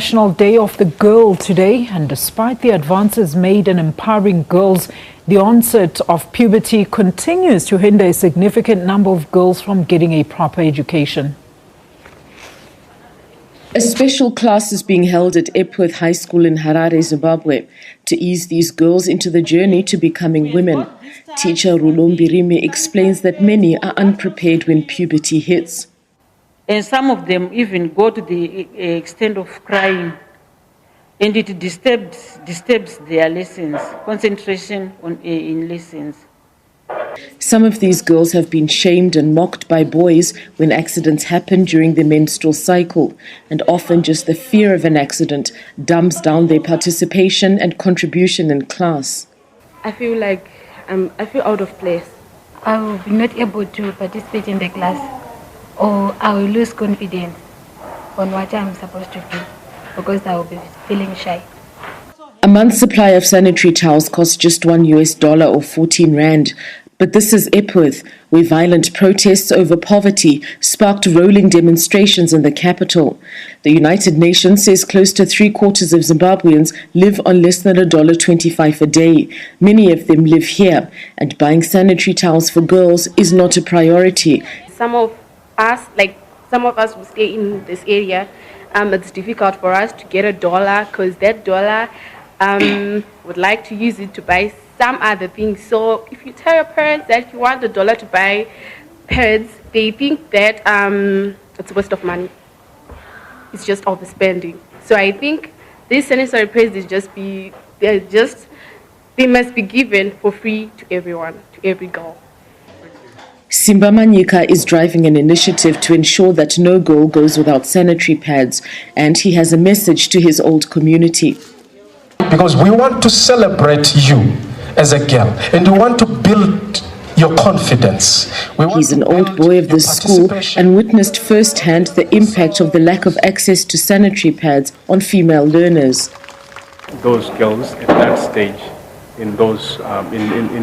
National Day of the Girl today, and despite the advances made in empowering girls, the onset of puberty continues to hinder a significant number of girls from getting a proper education. A special class is being held at Epworth High School in Harare, Zimbabwe, to ease these girls into the journey to becoming women. Teacher Rulombirimi explains that many are unprepared when puberty hits. And some of them even go to the extent of crying, and it disturbs their lessons, concentration in lessons. Some of these girls have been shamed and mocked by boys when accidents happen during their menstrual cycle, and often just the fear of an accident dumbs down their participation and contribution in class. I feel like I feel out of place. I will be not able to participate in the class, or I will lose confidence on what I'm supposed to do because I will be feeling shy. A month's supply of sanitary towels costs just $1 or 14 rand. But this is Epworth, where violent protests over poverty sparked rolling demonstrations in the capital. The United Nations says close to 3/4 of Zimbabweans live on less than $1.25 a day. Many of them live here, and buying sanitary towels for girls is not a priority. Some of us who stay in this area, it's difficult for us to get $1 because that dollar would like to use it to buy some other things. So if you tell your parents that you want $1 to buy pads, they think that it's a waste of money. It's just overspending. So I think these sanitary pads they must be given for free to everyone, to every girl. Simba Manyika is driving an initiative to ensure that no girl goes without sanitary pads, and he has a message to his old community. Because we want to celebrate you as a girl, and we want to build your confidence. He's an old boy of the school and witnessed firsthand the impact of the lack of access to sanitary pads on female learners. Those girls at that stage, in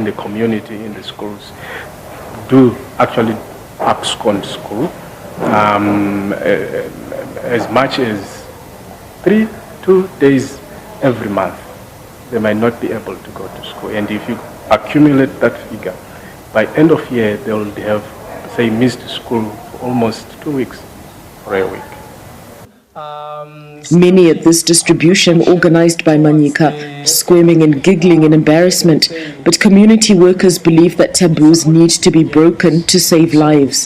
the community, in the schools, do actually abscond school as much as 2 days every month. They might not be able to go to school, and if you accumulate that figure, by end of year they will have, say, missed school for almost 2 weeks or a week. Many at this distribution, organized by Manyika, squirming and giggling in embarrassment, but community workers believe that taboos need to be broken to save lives.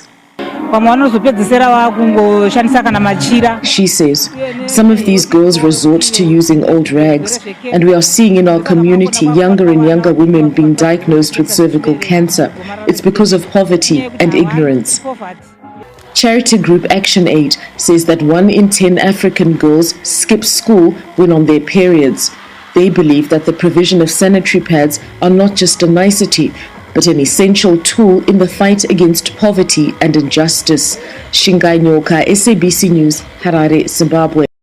She says some of these girls resort to using old rags, and we are seeing in our community younger and younger women being diagnosed with cervical cancer. It's because of poverty and ignorance. Charity group Action Aid says that 1 in 10 African girls skip school when on their periods. They believe that the provision of sanitary pads are not just a nicety, but an essential tool in the fight against poverty and injustice. Shingai Nyoka, SABC News, Harare, Zimbabwe.